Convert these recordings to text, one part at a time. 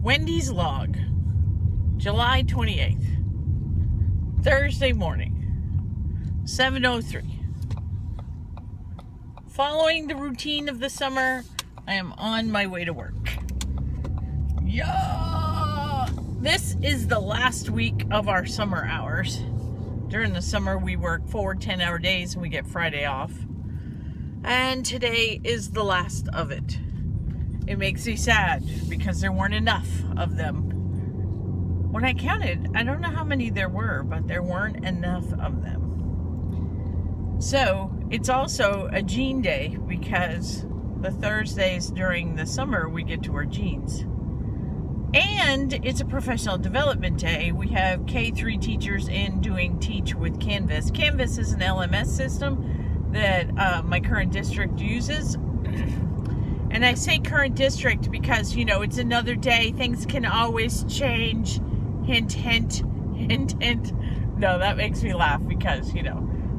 Wendy's log, July 28th, Thursday morning, 7:03. Following the routine of the summer, I am on my way to work. Yeah! This is the last week of our summer hours. During the summer, we work 4 10-hour days and we get Friday off. And today is the last of it. It makes me sad because there weren't enough of them. When I counted, I don't know how many there were, but there weren't enough of them. So it's also a jean day because the Thursdays during the summer we get to wear jeans. And it's a professional development day. We have K-3 teachers in doing Teach with Canvas. Canvas is an LMS system that my current district uses. And I say current district because, it's another day. Things can always change. Hint, hint, hint, hint. No, that makes me laugh because,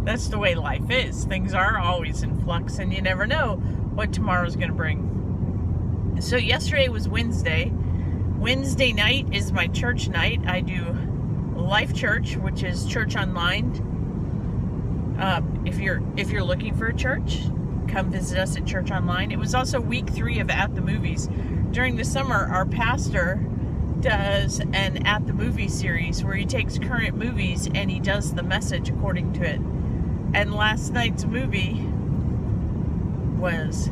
that's the way life is. Things are always in flux and you never know what tomorrow's going to bring. So yesterday was Wednesday. Wednesday night is my church night. I do Life Church, which is church online. If you're looking for a church, come visit us at Church Online. It was also week 3 of At the Movies. During the summer, our pastor does an At the Movies series where he takes current movies and he does the message according to it. And last night's movie was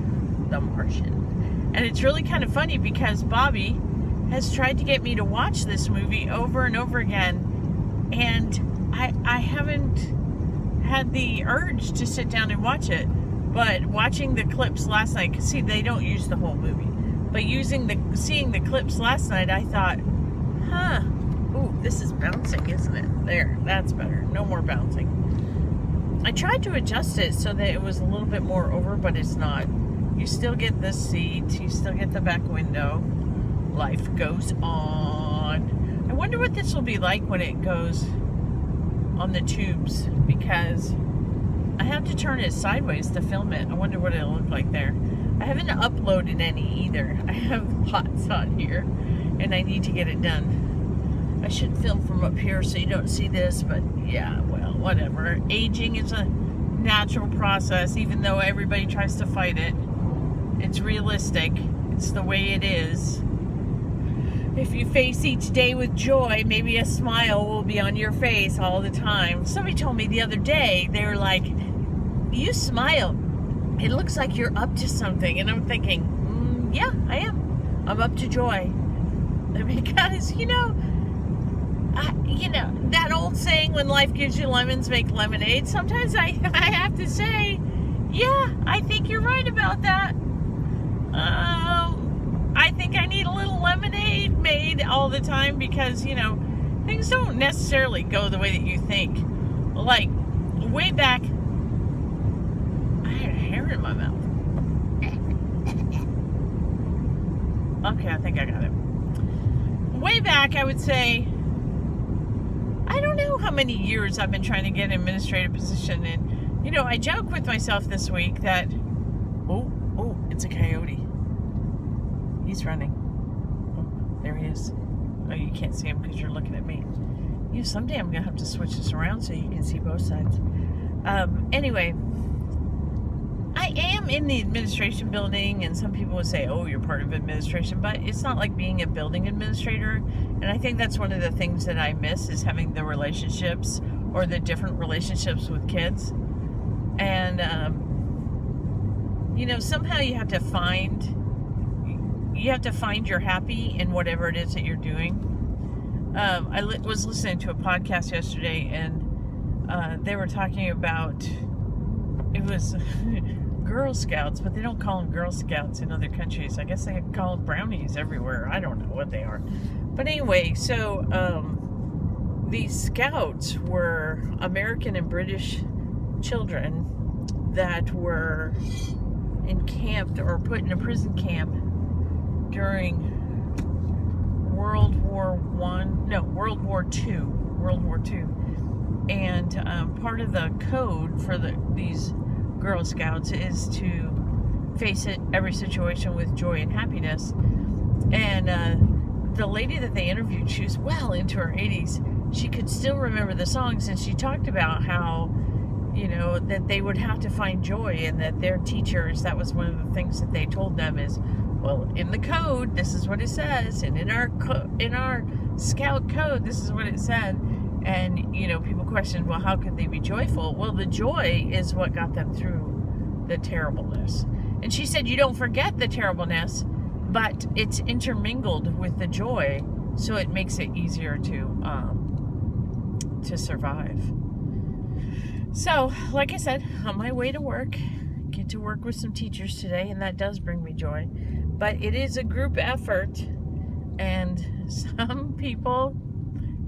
The Martian. And it's really kind of funny because Bobby has tried to get me to watch this movie over and over again, and I haven't had the urge to sit down and watch it. But watching the clips last night, because see, they don't use the whole movie, but seeing the clips last night, I thought, ooh, this is bouncing, isn't it? There, that's better. No more bouncing. I tried to adjust it so that it was a little bit more over, but it's not. You still get the seat, you still get the back window. Life goes on. I wonder what this will be like when it goes on the tubes, because I have to turn it sideways to film it. I wonder what it'll look like there. I haven't uploaded any either. I have lots on here, and I need to get it done. I should film from up here so you don't see this, but yeah, well, whatever. Aging is a natural process, even though everybody tries to fight it. It's realistic. It's the way it is. If you face each day with joy, maybe a smile will be on your face all the time. Somebody told me the other day, they were like, you smile. It looks like you're up to something. And I'm thinking, yeah, I am. I'm up to joy. Because, that old saying, when life gives you lemons, make lemonade. Sometimes I have to say, yeah, I think you're right about that. I think I need a little lemonade made all the time because, things don't necessarily go the way that you think. Like, way back, I had a hair in my mouth. Okay, I think I got it. Way back, I would say, I don't know how many years I've been trying to get an administrative position. And, I joke with myself this week that, oh, it's a coyote. He's running. Oh, there he is. Oh, you can't see him because you're looking at me. Someday I'm going to have to switch this around so you can see both sides. Anyway, I am in the administration building, and some people would say, oh, you're part of administration, but it's not like being a building administrator. And I think that's one of the things that I miss is having the relationships or the different relationships with kids. And, somehow you have to find your happy in whatever it is that you're doing. I was listening to a podcast yesterday, and they were talking about, it was Girl Scouts, but they don't call them Girl Scouts in other countries. I guess they call them brownies everywhere. I don't know what they are. But anyway, so these scouts were American and British children that were encamped or put in a prison camp during World War II. And part of the code for these Girl Scouts is to face every situation with joy and happiness. And the lady that they interviewed, she was well into her 80s. She could still remember the songs, and she talked about how, that they would have to find joy, and that their teachers, that was one of the things that they told them is, well, in the code, this is what it says, and in our scout code, this is what it said. And, people questioned, well, how could they be joyful? Well, the joy is what got them through the terribleness. And she said, you don't forget the terribleness, but it's intermingled with the joy, so it makes it easier to survive. So, like I said, on my way to work, get to work with some teachers today, and that does bring me joy. But it is a group effort, and some people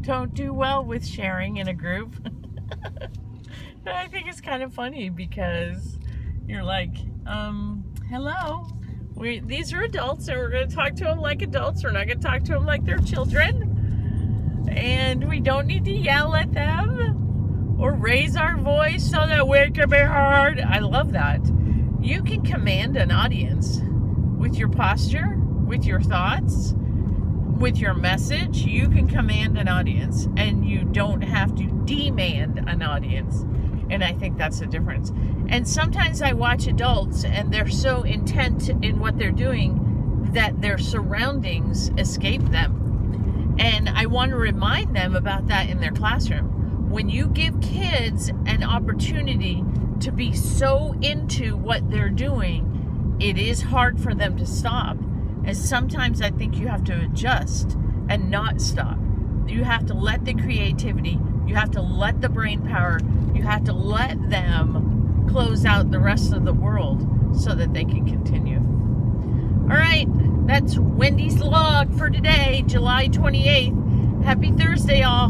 don't do well with sharing in a group. And I think it's kind of funny because you're like, hello, these are adults, and we're going to talk to them like adults. We're not going to talk to them like they're children. And we don't need to yell at them or raise our voice so that we can be heard. I love that. You can command an audience with your posture, with your thoughts, with your message. You can command an audience, and you don't have to demand an audience. And I think that's the difference. And sometimes I watch adults, and they're so intent in what they're doing that their surroundings escape them. And I want to remind them about that in their classroom. When you give kids an opportunity to be so into what they're doing, it is hard for them to stop. And sometimes I think you have to adjust and not stop. You have to let the creativity, you have to let the brain power, you have to let them close out the rest of the world so that they can continue. All right, that's Wendy's log for today, July 28th. Happy Thursday, all.